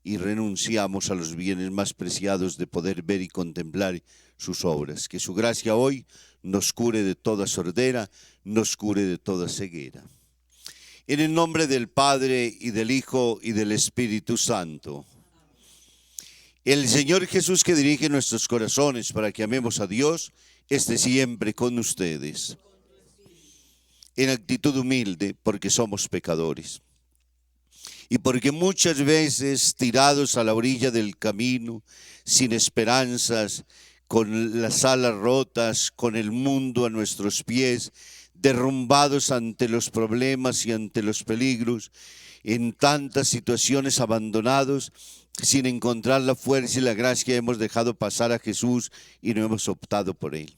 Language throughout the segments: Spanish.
y renunciamos a los bienes más preciados de poder ver y contemplar sus obras. Que su gracia hoy nos cure de toda sordera, nos cure de toda ceguera. En el nombre del Padre, y del Hijo, y del Espíritu Santo. El Señor Jesús, que dirige nuestros corazones para que amemos a Dios, esté siempre con ustedes. En actitud humilde, porque somos pecadores. Y porque muchas veces tirados a la orilla del camino, sin esperanzas, con las alas rotas, con el mundo a nuestros pies, derrumbados ante los problemas y ante los peligros, en tantas situaciones abandonados, sin encontrar la fuerza y la gracia, hemos dejado pasar a Jesús y no hemos optado por Él.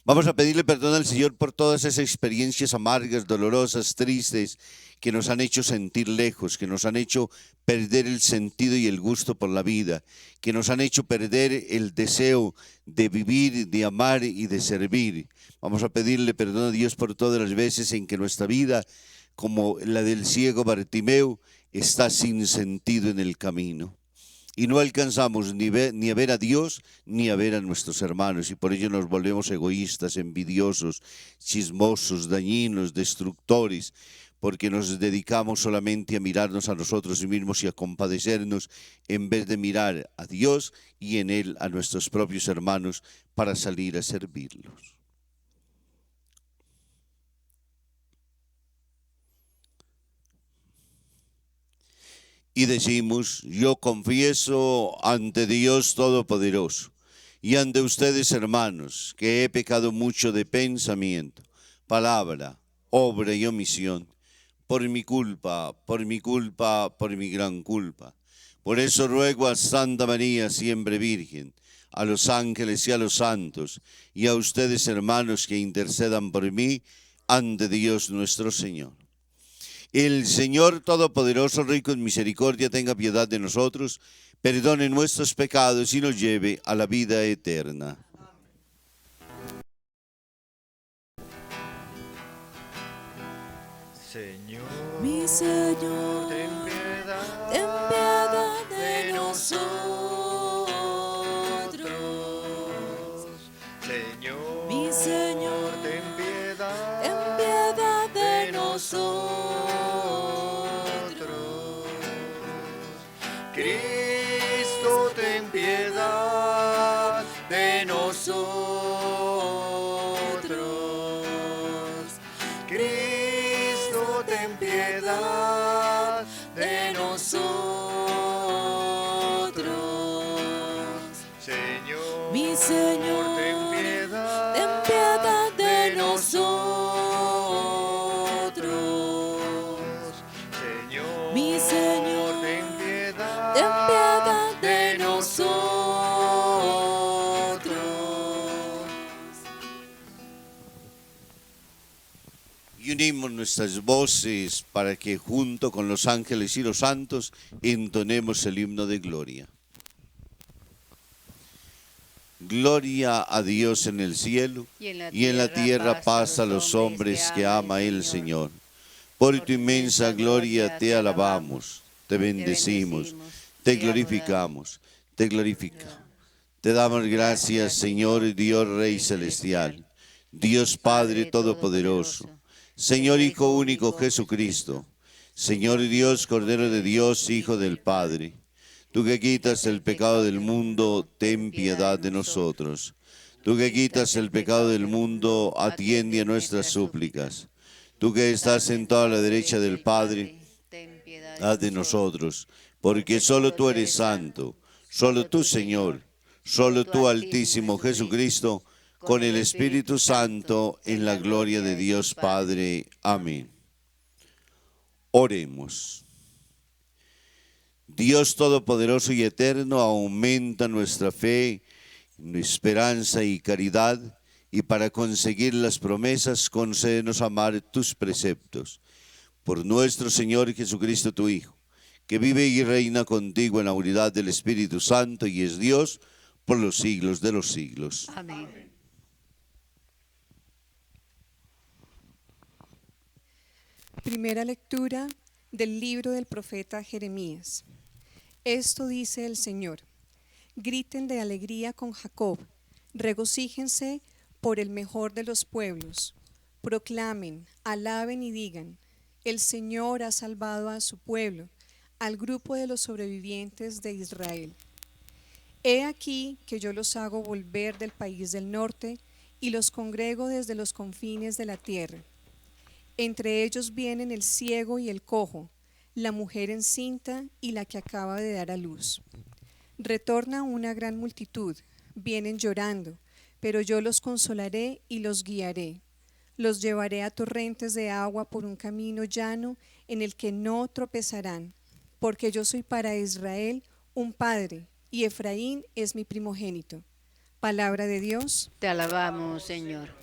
Vamos a pedirle perdón al Señor por todas esas experiencias amargas, dolorosas, tristes, que nos han hecho sentir lejos, que nos han hecho perder el sentido y el gusto por la vida, que nos han hecho perder el deseo de vivir, de amar y de servir. Vamos a pedirle perdón a Dios por todas las veces en que nuestra vida, como la del ciego Bartimeo, está sin sentido en el camino. Y no alcanzamos ni a ver a Dios ni a ver a nuestros hermanos. Y por ello nos volvemos egoístas, envidiosos, chismosos, dañinos, destructores, porque nos dedicamos solamente a mirarnos a nosotros mismos y a compadecernos, en vez de mirar a Dios y en Él a nuestros propios hermanos para salir a servirlos. Y decimos: yo confieso ante Dios Todopoderoso y ante ustedes, hermanos, que he pecado mucho de pensamiento, palabra, obra y omisión, por mi culpa, por mi gran culpa. Por eso ruego a Santa María, siempre Virgen, a los ángeles y a los santos, y a ustedes, hermanos, que intercedan por mí ante Dios nuestro Señor. El Señor Todopoderoso, rico en misericordia, tenga piedad de nosotros, perdone nuestros pecados y nos lleve a la vida eterna. Señor, Mi Señor, ten piedad, ten piedad de nosotros. Señor, Mi Señor, ten ten piedad piedad de de nosotros. Cristo, ten piedad de nosotros. Cristo, ten piedad de nosotros. Señor, Mi Señor, ten ten piedad de nosotros. Señor, Mi Señor, ten piedad, ten piedad de nosotros. Y unimos nuestras voces para que junto con los ángeles y los santos entonemos el himno de gloria. Gloria a Dios en el cielo y en la tierra paz a los hombres que ama el Señor. Por tu inmensa gloria te alabamos, te bendecimos, te glorificamos, te glorificamos. Te damos gracias, Señor Dios Rey Celestial, Dios Padre Todopoderoso, Señor Hijo único Jesucristo, Señor Dios Cordero de Dios, Hijo del Padre. Tú que quitas el pecado del mundo, ten piedad de nosotros. Tú que quitas el pecado del mundo, atiende a nuestras súplicas. Tú que estás sentado a la derecha del Padre, haz de nosotros, porque solo tú eres santo, solo tú, Señor, solo tú, Altísimo Jesucristo, con el Espíritu Santo, en la gloria de Dios Padre. Amén. Oremos. Dios Todopoderoso y Eterno, aumenta nuestra fe, esperanza y caridad, y para conseguir las promesas, concédenos amar tus preceptos. Por nuestro Señor Jesucristo, tu Hijo, que vive y reina contigo en la unidad del Espíritu Santo y es Dios por los siglos de los siglos. Amén. Primera lectura Del libro del profeta Jeremías. Esto dice el Señor: griten de alegría con Jacob, regocíjense por el mejor de los pueblos. Proclamen, alaben y digan: el Señor ha salvado a su pueblo, al grupo de los sobrevivientes de Israel. He aquí que yo los hago volver del país del norte y los congrego desde los confines de la tierra. Entre ellos vienen el ciego y el cojo, la mujer encinta y la que acaba de dar a luz. Retorna una gran multitud, vienen llorando, pero yo los consolaré y los guiaré. Los llevaré a torrentes de agua por un camino llano en el que no tropezarán, porque yo soy para Israel un padre, y Efraín es mi primogénito. Palabra de Dios. Te alabamos, Señor.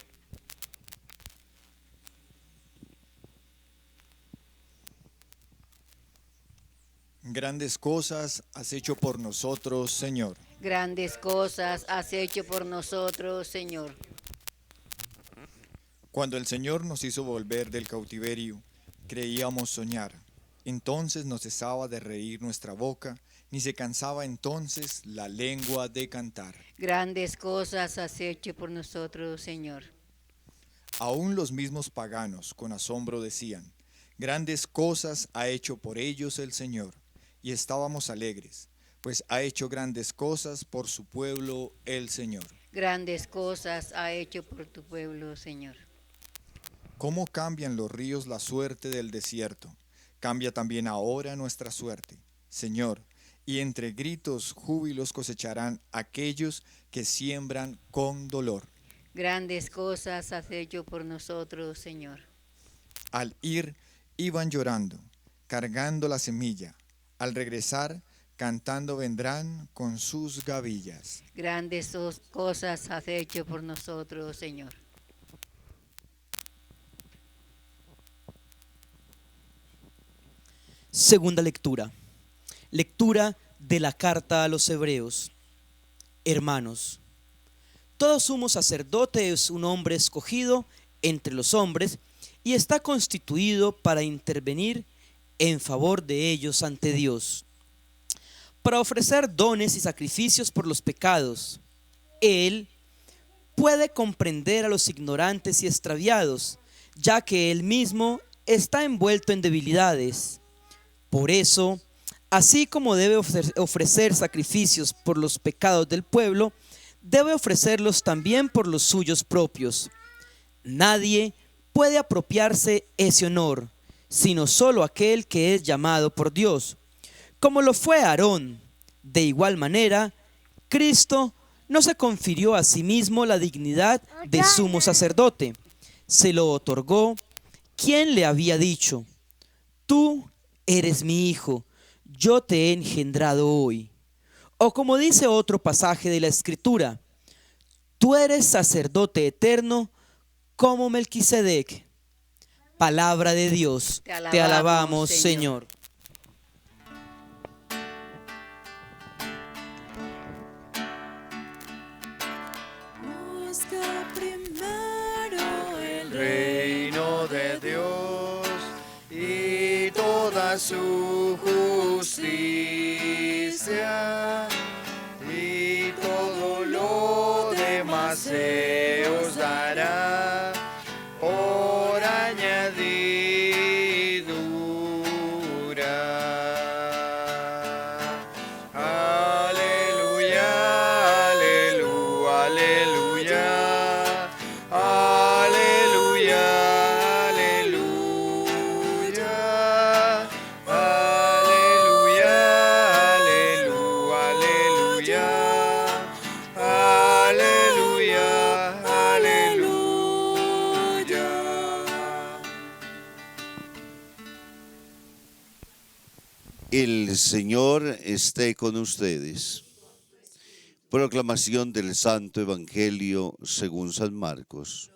Grandes cosas has hecho por nosotros, Señor. Grandes cosas has hecho por nosotros, Señor. Cuando el Señor nos hizo volver del cautiverio, creíamos soñar. Entonces no cesaba de reír nuestra boca, ni se cansaba entonces la lengua de cantar. Grandes cosas has hecho por nosotros, Señor. Aún los mismos paganos con asombro decían: grandes cosas ha hecho por ellos el Señor. Y estábamos alegres, pues ha hecho grandes cosas por su pueblo el Señor. Grandes cosas ha hecho por tu pueblo, Señor. ¿Cómo cambian los ríos la suerte del desierto? Cambia también ahora nuestra suerte, Señor, y entre gritos júbilos cosecharán aquellos que siembran con dolor. Grandes cosas has hecho por nosotros, Señor. Al ir, iban llorando, cargando la semilla. Al regresar, cantando vendrán con sus gavillas. Grandes cosas has hecho por nosotros, Señor. Segunda lectura. Lectura de la carta a los Hebreos. Hermanos, todo sumo sacerdote es un hombre escogido entre los hombres y está constituido para intervenir en favor de ellos ante Dios, para ofrecer dones y sacrificios por los pecados. Él puede comprender a los ignorantes y extraviados, ya que él mismo está envuelto en debilidades. Por eso, así como debe ofrecer sacrificios por los pecados del pueblo, debe ofrecerlos también por los suyos propios. Nadie puede apropiarse ese honor, sino solo aquel que es llamado por Dios, como lo fue Aarón. De igual manera, Cristo no se confirió a sí mismo la dignidad de sumo sacerdote, se lo otorgó quien le había dicho: tú eres mi hijo, yo te he engendrado hoy. O como dice otro pasaje de la Escritura: tú eres sacerdote eterno como Melquisedec. Palabra de Dios, te alabamos, Señor. Busca primero el Reino de Dios y toda su justicia, y todo lo demás se os dará por añadidura. Aleluya, aleluya, aleluya. Aleluya, aleluya. Aleluya, aleluya, aleluya. Aleluya, aleluya. El Señor esté con ustedes. Proclamación del Santo Evangelio según San Marcos.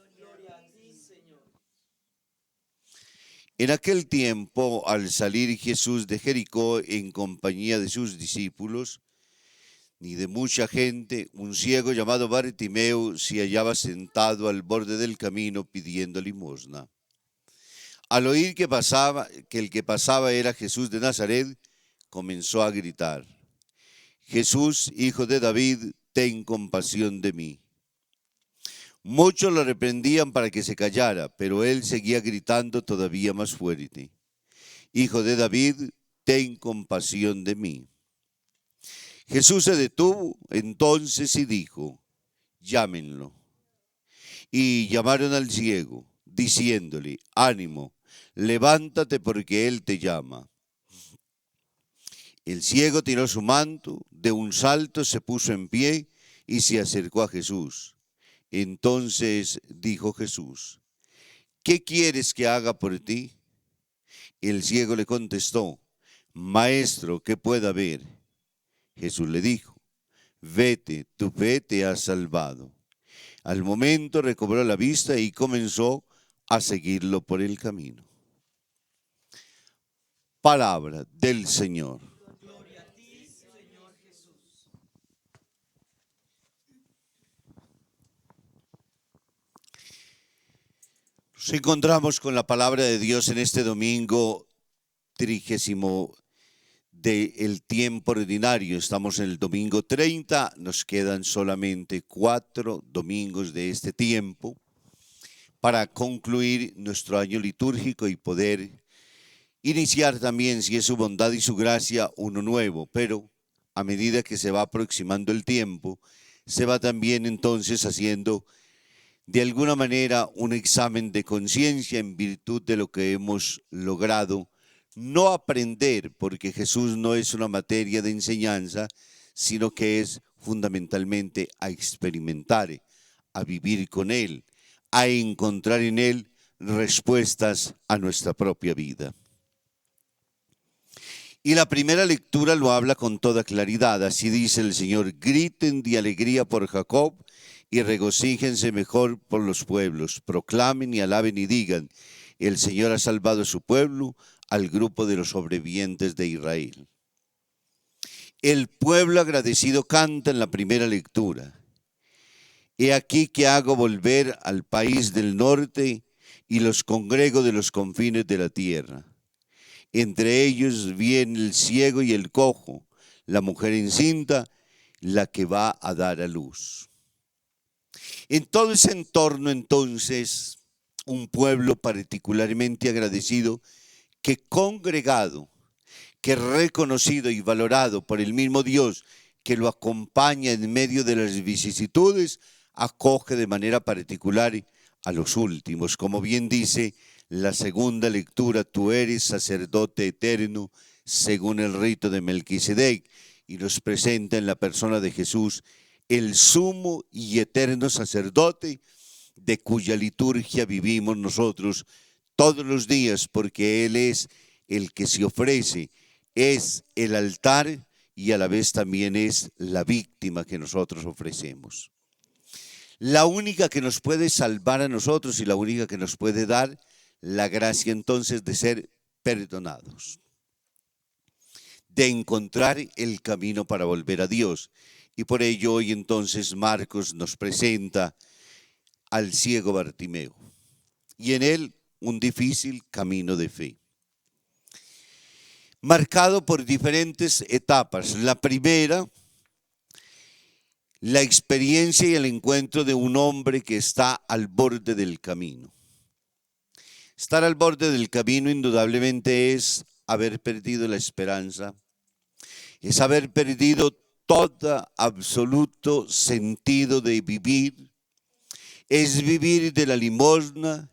En aquel tiempo, al salir Jesús de Jericó en compañía de sus discípulos, ni de mucha gente, un ciego llamado Bartimeo se hallaba sentado al borde del camino pidiendo limosna. Al oír que el que pasaba era Jesús de Nazaret, comenzó a gritar: Jesús, hijo de David, ten compasión de mí. Muchos lo reprendían para que se callara, pero él seguía gritando todavía más fuerte: Hijo de David, ten compasión de mí. Jesús se detuvo entonces y dijo: Llámenlo. Y llamaron al ciego, diciéndole: Ánimo, levántate porque él te llama. El ciego tiró su manto, de un salto se puso en pie y se acercó a Jesús. Entonces dijo Jesús: ¿Qué quieres que haga por ti? El ciego le contestó: Maestro, que pueda ver. Jesús le dijo: Vete, tu fe te ha salvado. Al momento recobró la vista y comenzó a seguirlo por el camino. Palabra del Señor. Nos encontramos con la palabra de Dios en este domingo 30 del tiempo ordinario. Estamos en el domingo 30, nos quedan solamente 4 domingos de este tiempo para concluir nuestro año litúrgico y poder iniciar también, si es su bondad y su gracia, uno nuevo. Pero a medida que se va aproximando el tiempo, se va también entonces haciendo de alguna manera un examen de conciencia en virtud de lo que hemos logrado no aprender, porque Jesús no es una materia de enseñanza, sino que es fundamentalmente a experimentar, a vivir con Él, a encontrar en Él respuestas a nuestra propia vida. Y la primera lectura lo habla con toda claridad. Así dice el Señor: griten de alegría por Jacob y regocíjense mejor por los pueblos. Proclamen y alaben y digan: el Señor ha salvado a su pueblo, al grupo de los sobrevivientes de Israel. El pueblo agradecido canta en la primera lectura: He aquí que hago volver al país del norte y los congrego de los confines de la tierra. Entre ellos viene el ciego y el cojo, la mujer encinta, la que va a dar a luz. En todo ese entorno, entonces, un pueblo particularmente agradecido, que congregado, que reconocido y valorado por el mismo Dios que lo acompaña en medio de las vicisitudes, acoge de manera particular a los últimos. Como bien dice la segunda lectura: tú eres sacerdote eterno según el rito de Melquisedec, y nos presenta en la persona de Jesús el sumo y eterno sacerdote de cuya liturgia vivimos nosotros todos los días, porque Él es el que se ofrece, es el altar y a la vez también es la víctima que nosotros ofrecemos. La única que nos puede salvar a nosotros y la única que nos puede dar la gracia entonces de ser perdonados, de encontrar el camino para volver a Dios. Y por ello hoy entonces Marcos nos presenta al ciego Bartimeo y en él un difícil camino de fe, marcado por diferentes etapas. La primera, la experiencia y el encuentro de un hombre que está al borde del camino. Estar al borde del camino indudablemente es haber perdido la esperanza, es haber perdido todo absoluto sentido de vivir, es vivir de la limosna,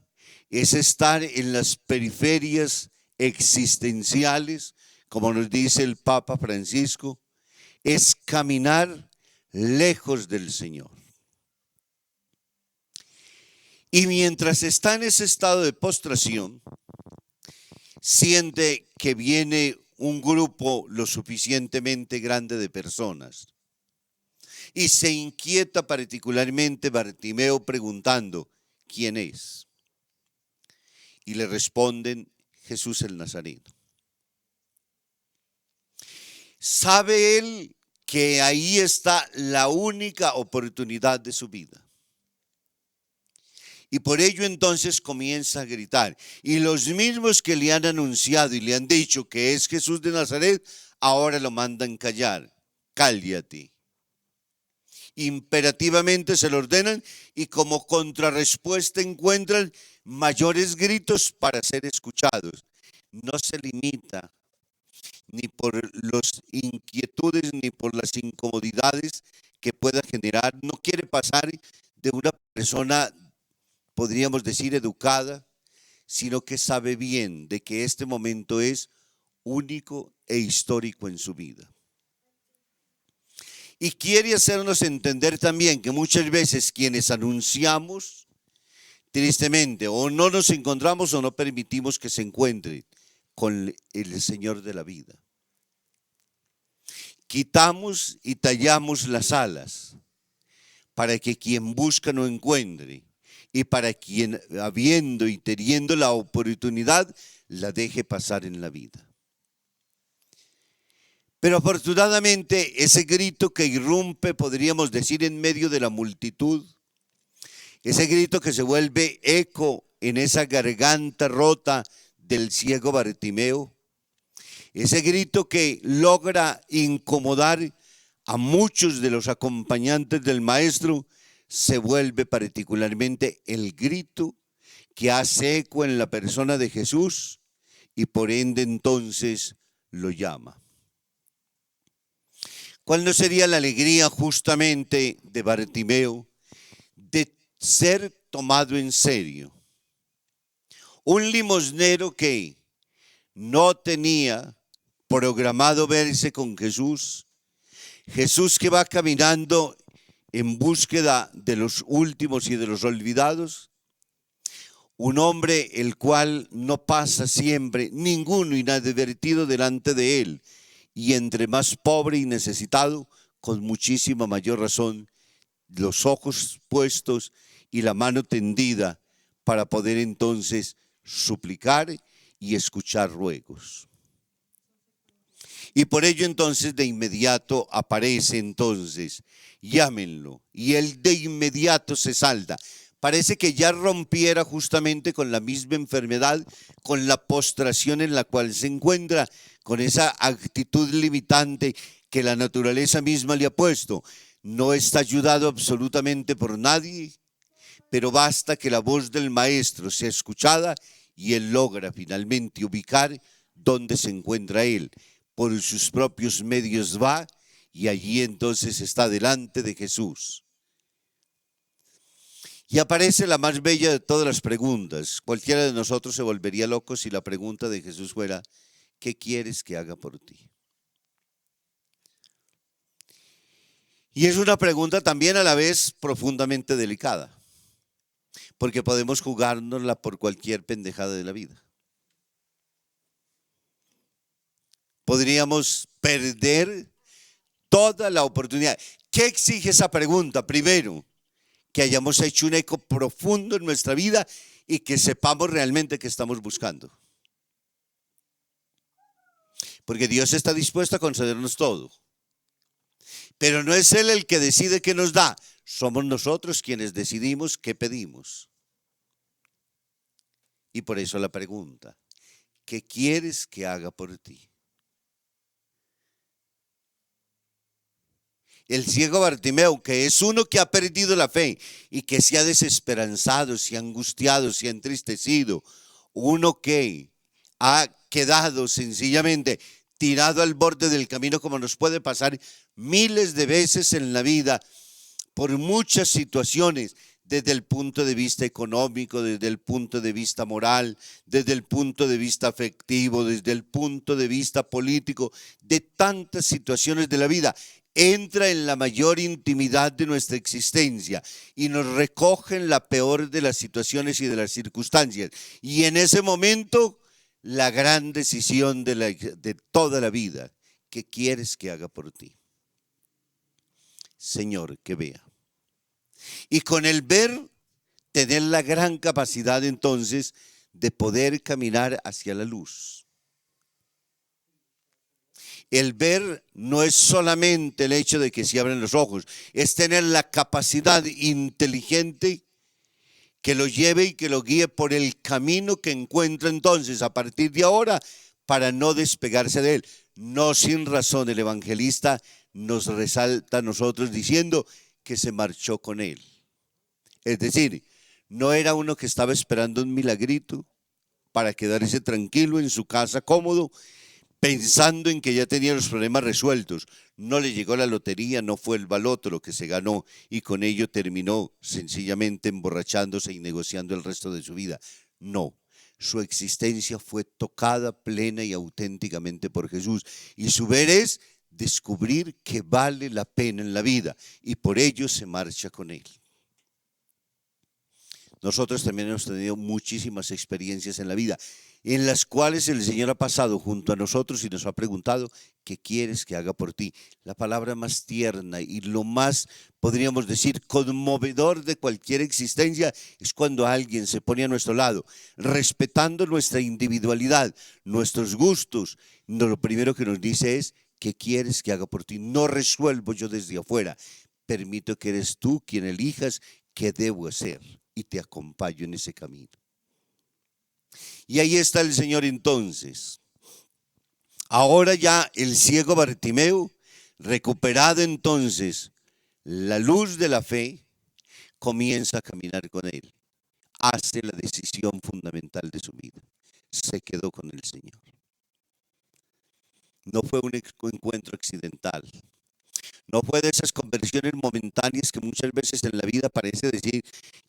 es estar en las periferias existenciales, como nos dice el Papa Francisco, es caminar lejos del Señor. Y mientras está en ese estado de postración, siente que viene un grupo lo suficientemente grande de personas. Y se inquieta particularmente Bartimeo preguntando: ¿quién es? Y le responden: Jesús el Nazareno. Sabe él que ahí está la única oportunidad de su vida. Y por ello entonces comienza a gritar. Y los mismos que le han anunciado y le han dicho que es Jesús de Nazaret, ahora lo mandan callar. Cállate. Imperativamente se lo ordenan y como contrarrespuesta encuentran mayores gritos para ser escuchados. No se limita ni por las inquietudes ni por las incomodidades que pueda generar. No quiere pasar de una persona, podríamos decir, educada, sino que sabe bien de que este momento es único e histórico en su vida. Y quiere hacernos entender también que muchas veces quienes anunciamos, tristemente, o no nos encontramos o no permitimos que se encuentre con el Señor de la vida. Quitamos y tallamos las alas para que quien busca no encuentre y para quien, habiendo y teniendo la oportunidad, la deje pasar en la vida. Pero afortunadamente ese grito que irrumpe, podríamos decir, en medio de la multitud, ese grito que se vuelve eco en esa garganta rota del ciego Bartimeo, ese grito que logra incomodar a muchos de los acompañantes del maestro, se vuelve particularmente el grito que hace eco en la persona de Jesús y por ende entonces lo llama. ¿Cuál no sería la alegría justamente de Bartimeo de ser tomado en serio? Un limosnero que no tenía programado verse con Jesús, Jesús que va caminando en búsqueda de los últimos y de los olvidados, un hombre el cual no pasa siempre ninguno inadvertido delante de él, y entre más pobre y necesitado, con muchísima mayor razón, los ojos puestos y la mano tendida para poder entonces suplicar y escuchar ruegos. Y por ello entonces de inmediato aparece entonces, llámenlo, y él de inmediato se salta. Parece que ya rompiera justamente con la misma enfermedad, con la postración en la cual se encuentra, con esa actitud limitante que la naturaleza misma le ha puesto. No está ayudado absolutamente por nadie, pero basta que la voz del maestro sea escuchada y él logra finalmente ubicar dónde se encuentra él. Por sus propios medios va y allí entonces está delante de Jesús. Y aparece la más bella de todas las preguntas. Cualquiera de nosotros se volvería loco si la pregunta de Jesús fuera: ¿qué quieres que haga por ti? Y es una pregunta también a la vez profundamente delicada, porque podemos jugárnosla por cualquier pendejada de la vida. Podríamos perder toda la oportunidad. ¿Qué exige esa pregunta? Primero, que hayamos hecho un eco profundo en nuestra vida y que sepamos realmente qué estamos buscando. Porque Dios está dispuesto a concedernos todo. Pero no es Él el que decide qué nos da. Somos nosotros quienes decidimos qué pedimos. Y por eso la pregunta: ¿qué quieres que haga por ti? El ciego Bartimeo, que es uno que ha perdido la fe y que se ha desesperanzado, se ha angustiado, se ha entristecido, uno que ha quedado sencillamente tirado al borde del camino, como nos puede pasar miles de veces en la vida, por muchas situaciones, desde el punto de vista económico, desde el punto de vista moral, desde el punto de vista afectivo, desde el punto de vista político, de tantas situaciones de la vida. Entra en la mayor intimidad de nuestra existencia y nos recoge en la peor de las situaciones y de las circunstancias. Y en ese momento, la gran decisión de toda la vida: ¿qué quieres que haga por ti? Señor, que vea. Y con el ver, tener la gran capacidad entonces de poder caminar hacia la luz. El ver no es solamente el hecho de que se abren los ojos, es tener la capacidad inteligente que lo lleve y que lo guíe por el camino que encuentra entonces a partir de ahora para no despegarse de él. No sin razón el evangelista nos resalta a nosotros diciendo que se marchó con él. Es decir, no era uno que estaba esperando un milagrito para quedarse tranquilo en su casa cómodo, pensando en que ya tenía los problemas resueltos. No le llegó la lotería, no fue el baloto lo que se ganó y con ello terminó sencillamente emborrachándose y negociando el resto de su vida. No, su existencia fue tocada plena y auténticamente por Jesús y su ver es descubrir que vale la pena en la vida y por ello se marcha con él. Nosotros también hemos tenido muchísimas experiencias en la vida en las cuales el Señor ha pasado junto a nosotros y nos ha preguntado, ¿qué quieres que haga por ti? La palabra más tierna y lo más, podríamos decir, conmovedor de cualquier existencia es cuando alguien se pone a nuestro lado, respetando nuestra individualidad, nuestros gustos. Lo primero que nos dice es, ¿qué quieres que haga por ti? No resuelvo yo desde afuera, permito que eres tú quien elijas qué debo hacer y te acompaño en ese camino. Y ahí está el Señor entonces. Ahora ya el ciego Bartimeo, recuperado entonces la luz de la fe, comienza a caminar con él. Hace la decisión fundamental de su vida. Se quedó con el Señor. No fue un encuentro accidental. No fue de esas conversiones momentáneas que muchas veces en la vida parece decir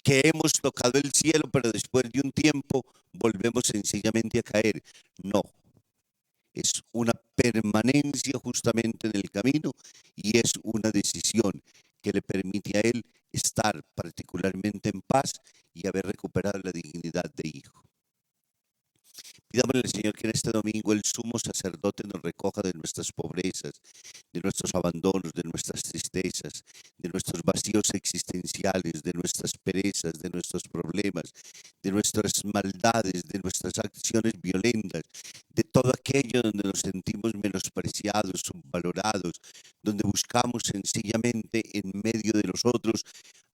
que hemos tocado el cielo, pero después de un tiempo volvemos sencillamente a caer. No, es una permanencia justamente en el camino y es una decisión que le permite a él estar particularmente en paz y haber recuperado la dignidad de hijo. Pidámosle al Señor que en este domingo el sumo sacerdote nos recoja de nuestras pobrezas, de nuestros abandonos, de nuestras tristezas, de nuestros vacíos existenciales, de nuestras perezas, de nuestros problemas, de nuestras maldades, de nuestras acciones violentas, de todo aquello donde nos sentimos menospreciados, subvalorados, donde buscamos sencillamente en medio de nosotros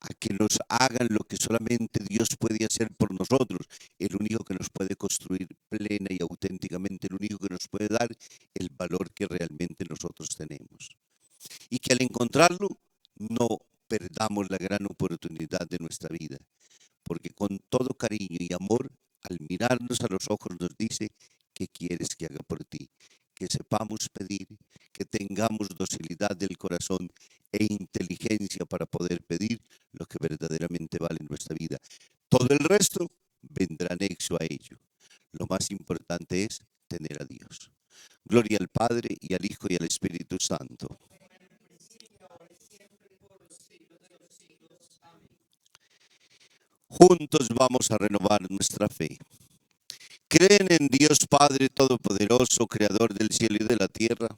a que nos hagan lo que solamente Dios puede hacer por nosotros, el único que nos puede construir plena y auténticamente, el único que nos puede dar el valor que realmente nosotros tenemos. Y que al encontrarlo no perdamos la gran oportunidad de nuestra vida, porque con todo cariño y amor, al mirarnos a los ojos nos dice, ¿qué quieres que haga por ti? Que sepamos pedir, que tengamos docilidad del corazón e inteligencia para poder pedir lo que verdaderamente vale en nuestra vida. Todo el resto vendrá anexo a ello. Lo más importante es tener a Dios. Gloria al Padre y al Hijo y al Espíritu Santo. Juntos vamos a renovar nuestra fe. ¿Creen en Dios Padre Todopoderoso, Creador del cielo y de la tierra?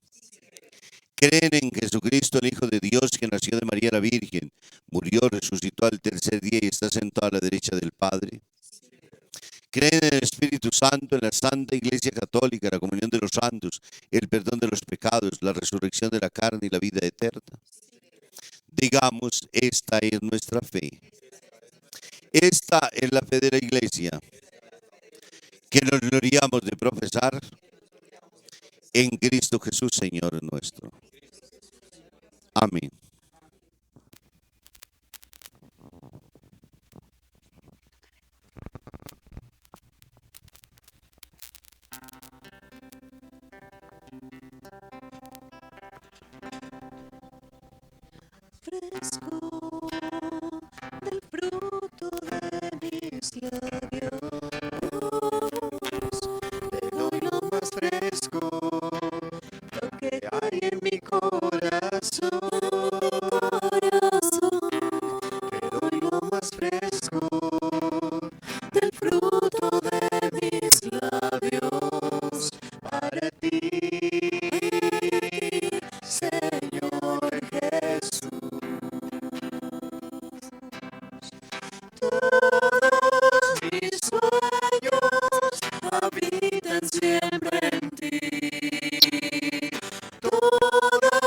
¿Creen en Jesucristo, el Hijo de Dios, que nació de María la Virgen, murió, resucitó al tercer día y está sentado a la derecha del Padre? ¿Creen en el Espíritu Santo, en la Santa Iglesia Católica, la comunión de los santos, el perdón de los pecados, la resurrección de la carne y la vida eterna? Digamos, esta es nuestra fe. Esta es la fe de la Iglesia, que nos gloriamos de profesar en Cristo Jesús, Señor nuestro. Amén. Fresco del fruto de mis labios, te doy lo más fresco, lo que hay en mi corazón, te doy lo más fresco del fruto de mis labios, para ti, Señor Jesús. Todos mis sueños habitan siempre en ti. Toda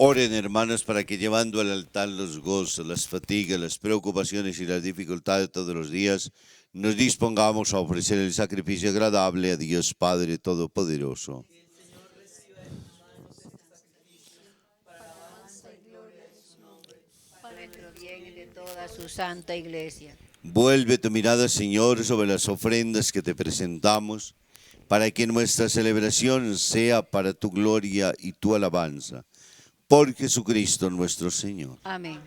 Oren, hermanos, para que llevando al altar los gozos, las fatigas, las preocupaciones y las dificultades de todos los días, nos dispongamos a ofrecer el sacrificio agradable a Dios Padre Todopoderoso. Para nuestro bien y de toda su santa iglesia. Vuelve tu mirada, Señor, sobre las ofrendas que te presentamos, para que nuestra celebración sea para tu gloria y tu alabanza. Por Jesucristo nuestro Señor. Amén.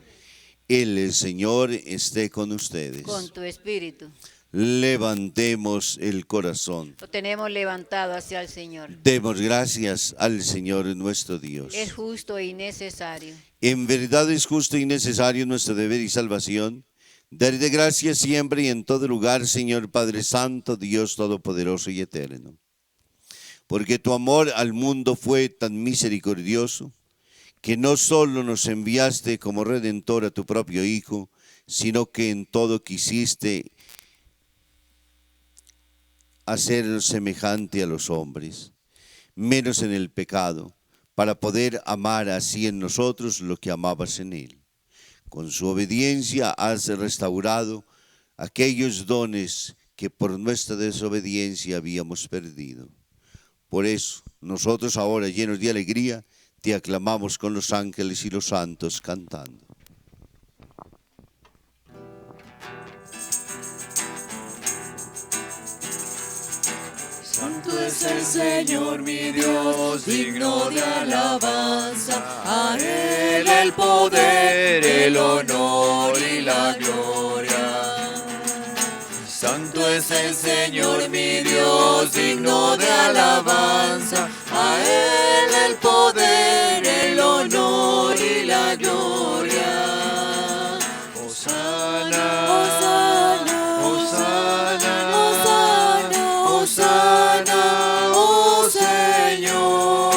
El Señor esté con ustedes. Con tu espíritu. Levantemos el corazón. Lo tenemos levantado hacia el Señor. Demos gracias al Señor nuestro Dios. Es justo y necesario. En verdad es justo y necesario nuestro deber y salvación, darte gracias siempre y en todo lugar, Señor Padre Santo, Dios Todopoderoso y Eterno. Porque tu amor al mundo fue tan misericordioso, que no solo nos enviaste como Redentor a tu propio Hijo, sino que en todo quisiste hacernos semejante a los hombres, menos en el pecado, para poder amar así en nosotros lo que amabas en Él. Con su obediencia has restaurado aquellos dones que por nuestra desobediencia habíamos perdido. Por eso, nosotros ahora, llenos de alegría, te aclamamos con los ángeles y los santos cantando. Santo es el Señor mi Dios, digno de alabanza. A Él el poder, el honor y la gloria. Santo es el Señor mi Dios, digno de alabanza. A Él el poder, el honor y la gloria. Hosana, Hosana, Hosana, Hosana, Hosana, oh Señor.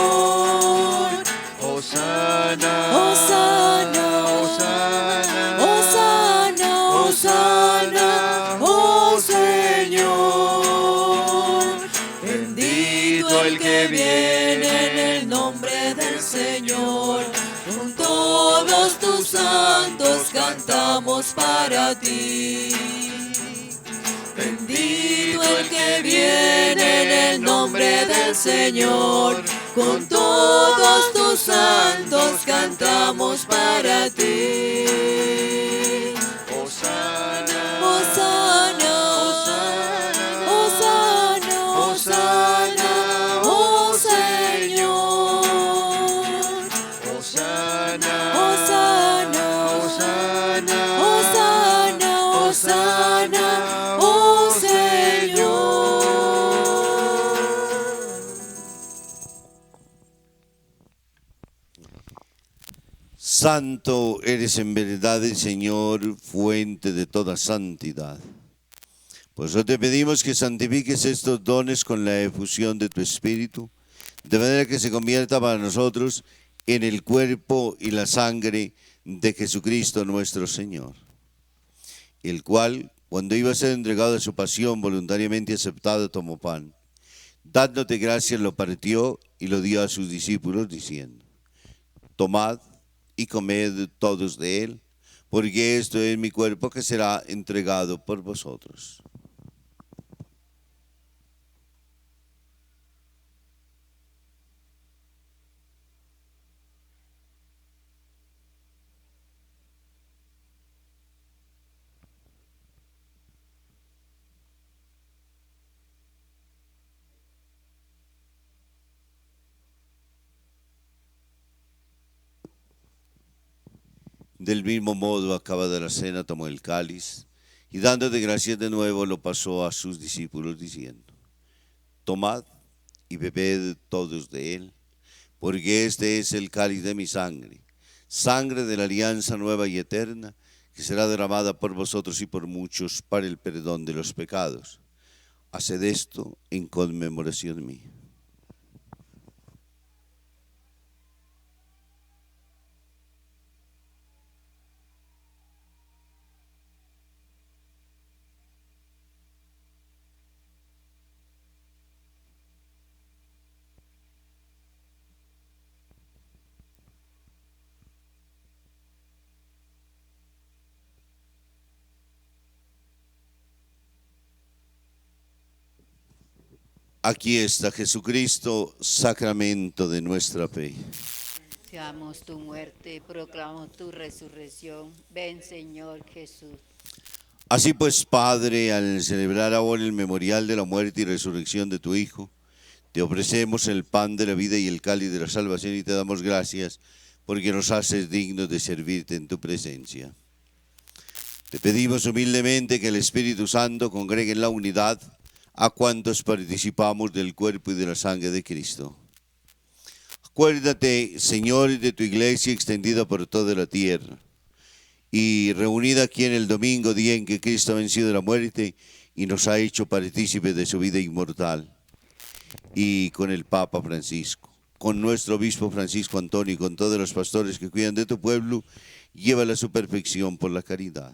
Hosana, Hosana, Hosana, Hosana, Hosana, oh Señor. Bendito el que viene en el nombre del Señor. Con todos tus santos cantamos para ti. Bendito el que viene en el nombre del Señor. Con todos tus santos cantamos para ti. Hosana, Hosana, Hosana, Hosana, oh Señor. Hosana, Hosana, Hosana, Hosana, Hosana, oh Señor. Santo eres en verdad, Señor, fuente de toda santidad. Por eso te pedimos que santifiques estos dones con la efusión de tu Espíritu, de manera que se convierta para nosotros en el cuerpo y la sangre de Jesucristo nuestro Señor, el cual, cuando iba a ser entregado a su pasión, voluntariamente aceptado, tomó pan. Dándote gracias, lo partió y lo dio a sus discípulos, diciendo: tomad y comed todos de él, porque esto es mi cuerpo que será entregado por vosotros. Del mismo modo, acabada la cena, tomó el cáliz y dándote gracias de nuevo, lo pasó a sus discípulos diciendo: tomad y bebed todos de él, porque este es el cáliz de mi sangre, sangre de la alianza nueva y eterna, que será derramada por vosotros y por muchos para el perdón de los pecados. Haced esto en conmemoración mía. Aquí está Jesucristo, sacramento de nuestra fe. Seamos tu muerte, proclamamos tu resurrección. Ven, Señor Jesús. Así pues, Padre, al celebrar ahora el memorial de la muerte y resurrección de tu Hijo, te ofrecemos el pan de la vida y el cáliz de la salvación y te damos gracias porque nos haces dignos de servirte en tu presencia. Te pedimos humildemente que el Espíritu Santo congregue en la unidad a cuantos participamos del cuerpo y de la sangre de Cristo. Acuérdate, Señor, de tu iglesia extendida por toda la tierra y reunida aquí en el domingo, día en que Cristo ha vencido la muerte y nos ha hecho partícipes de su vida inmortal. Y con el Papa Francisco, con nuestro obispo Francisco Antonio y con todos los pastores que cuidan de tu pueblo, llévala a su perfección por la caridad.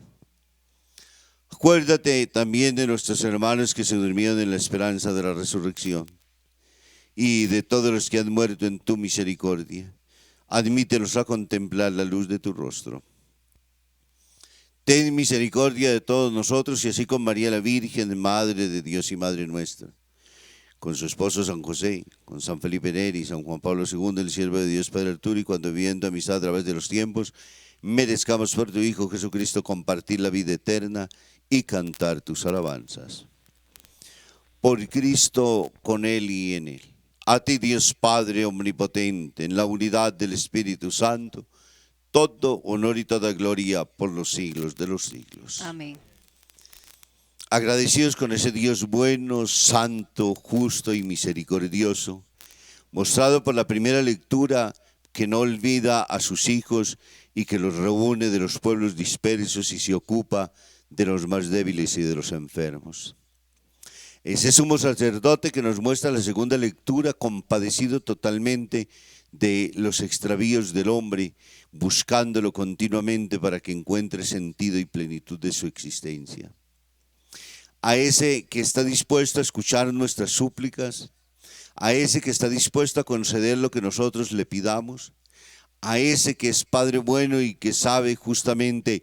Acuérdate también de nuestros hermanos que se durmieron en la esperanza de la resurrección y de todos los que han muerto en tu misericordia. Admítelos a contemplar la luz de tu rostro. Ten misericordia de todos nosotros y así con María la Virgen, Madre de Dios y Madre nuestra, con su esposo San José, con San Felipe Neri, San Juan Pablo II, el siervo de Dios Padre Arturo, y cuando viviendo amistad a través de los tiempos, merezcamos por tu Hijo Jesucristo compartir la vida eterna y cantar tus alabanzas. Por Cristo, con Él y en Él. A ti, Dios Padre omnipotente, en la unidad del Espíritu Santo, todo honor y toda gloria por los siglos de los siglos. Amén. Agradecidos con ese Dios bueno, santo, justo y misericordioso, mostrado por la primera lectura que no olvida a sus hijos y que los reúne de los pueblos dispersos y se ocupa de los más débiles y de los enfermos. Ese sumo sacerdote que nos muestra la segunda lectura, compadecido totalmente de los extravíos del hombre, buscándolo continuamente para que encuentre sentido y plenitud de su existencia. A ese que está dispuesto a escuchar nuestras súplicas, a ese que está dispuesto a conceder lo que nosotros le pidamos, a ese que es Padre bueno y que sabe justamente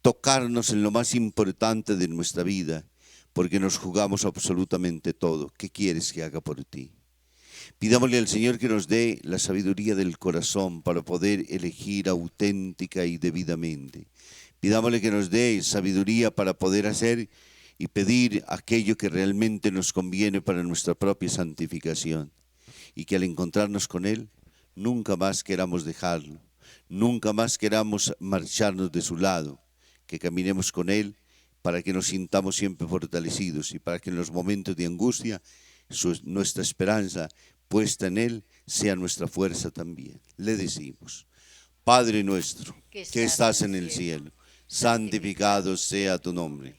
tocarnos en lo más importante de nuestra vida, porque nos jugamos absolutamente todo. ¿Qué quieres que haga por ti? Pidámosle al Señor que nos dé la sabiduría del corazón para poder elegir auténtica y debidamente. Pidámosle que nos dé sabiduría para poder hacer y pedir aquello que realmente nos conviene para nuestra propia santificación. Y que al encontrarnos con Él, nunca más queramos dejarlo, nunca más queramos marcharnos de su lado, que caminemos con Él para que nos sintamos siempre fortalecidos y para que en los momentos de angustia nuestra esperanza puesta en Él sea nuestra fuerza también. Le decimos: Padre nuestro, que estás en el cielo, santificado sea tu nombre.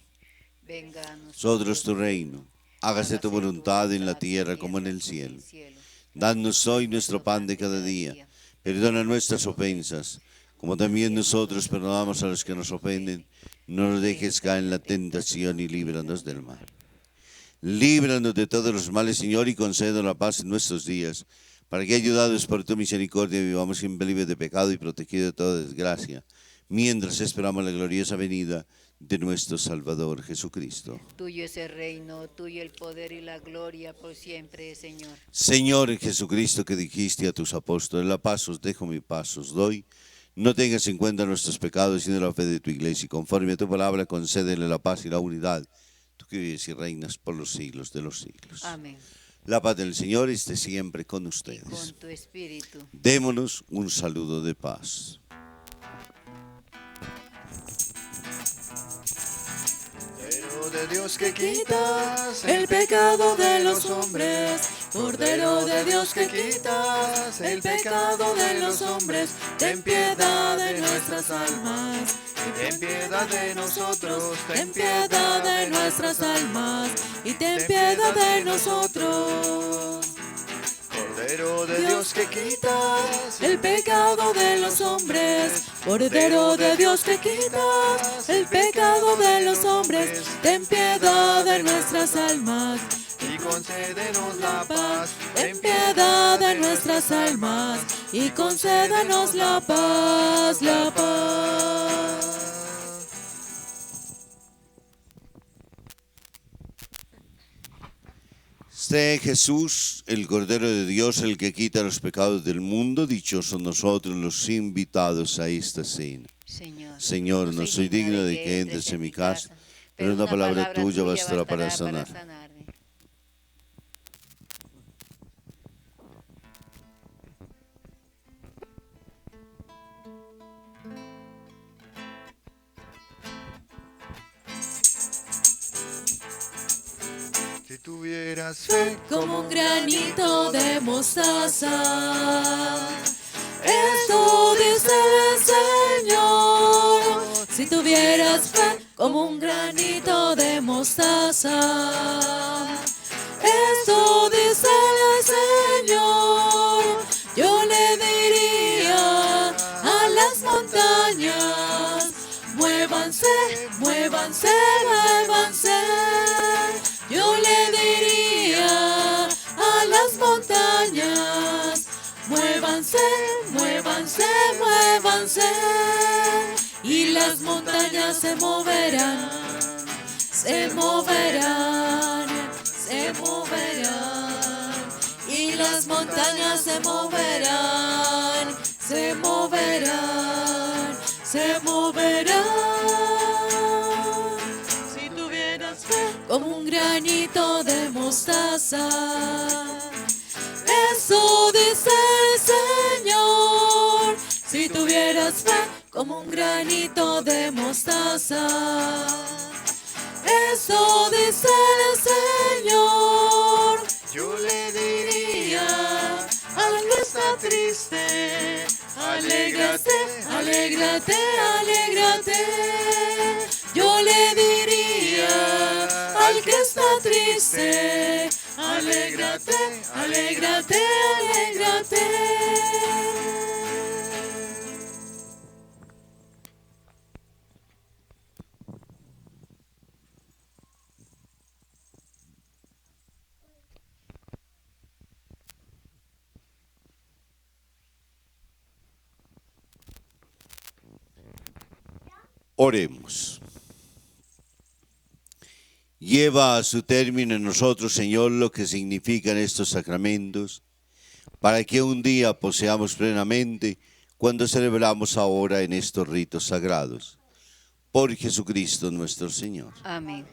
Venga a Nosotros tu reino, hágase tu voluntad en la tierra como en el cielo. Danos hoy nuestro pan de cada día. Perdona nuestras ofensas, como también nosotros perdonamos a los que nos ofenden. No nos dejes caer en la tentación y líbranos del mal. Líbranos de todos los males, Señor, y concédenos la paz en nuestros días, para que, ayudados por tu misericordia, vivamos siempre libres de pecado y protegidos de toda desgracia, mientras esperamos la gloriosa venida de nuestro Salvador Jesucristo. Tuyo es el reino, tuyo el poder y la gloria por siempre, Señor. Señor Jesucristo, que dijiste a tus apóstoles: la paz os dejo, mi paz os doy. No tengas en cuenta nuestros pecados, sino la fe de tu iglesia, y conforme a tu palabra concédele la paz y la unidad, tú que vives y reinas por los siglos de los siglos. Amén. La paz del Señor esté siempre con Y ustedes. con tu espíritu. Démonos un saludo de paz. Cordero de Dios que quitas el pecado de los hombres, Cordero de Dios que quitas el pecado de los hombres, ten piedad de nuestras almas, ten piedad de nosotros, ten piedad de nuestras almas, y ten piedad de nosotros. Cordero de Dios que quitas El pecado de los hombres, Cordero de Dios que quitas el pecado de los hombres, ten piedad de nuestras almas, y concédenos la paz, ten piedad de nuestras almas, y concédanos la paz, la paz. Este es Jesús, el Cordero de Dios, el que quita los pecados del mundo. Dichosos nosotros los invitados a esta cena. Señor, no soy digno de que entres en mi casa, pero una palabra tuya bastará para sanar. Si tuvieras fe como un granito de mostaza. Esto dice el Señor. Si tuvieras fe como un granito de mostaza. Esto dice el Señor. Yo le diría a las montañas: muévanse, muévanse, muévanse. Yo le diría a las montañas: muévanse, muévanse, muévanse. Y las montañas se moverán, se moverán, se moverán. Y las montañas se moverán, se moverán, se moverán. Si tuvieras fe como un granito de mostaza. Eso dice el Señor. Si tuvieras fe como un granito de mostaza. Eso dice el Señor. yo le diría al que está triste: Alégrate, alégrate, alégrate. Yo le diría al que está triste: alégrate, alégrate, alégrate. Oremos. Lleva a su término en nosotros, Señor, lo que significan estos sacramentos, para que un día poseamos plenamente cuando celebramos ahora en estos ritos sagrados. Por Jesucristo nuestro Señor. Amén.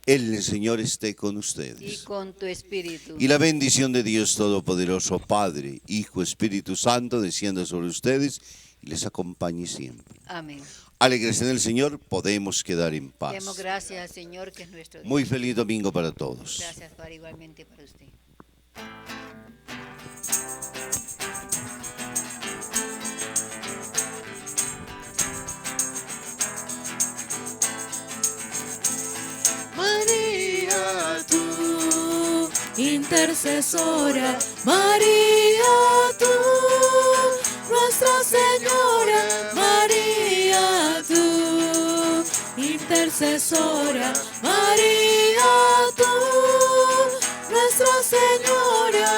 El Señor esté con Y ustedes. con tu espíritu. Y la bendición de Dios Todopoderoso, Padre, Hijo, Espíritu Santo, descienda sobre ustedes y les acompañe siempre. Amén. Alegres en el Señor, podemos quedar en paz. Demos gracias al Señor, que es nuestro Dios. Muy feliz domingo para todos. Gracias, Padre, igualmente para usted. María, tú, intercesora, María, tú, Nuestra Señora, María, tú, intercesora, María, tú, Nuestra Señora.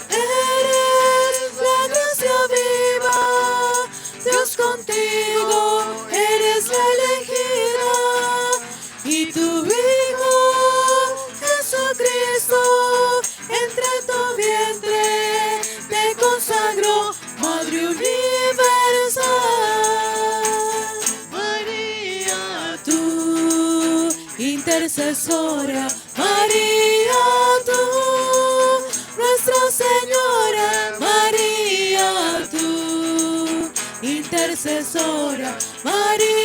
Eres la gracia viva, Dios contigo, eres la elegida. Y tu Hijo, Jesucristo, entre tu vientre, te consagró, Madre universal. María, tú, intercesora, María, tú, Nuestra Señora, María, tú, intercesora, María.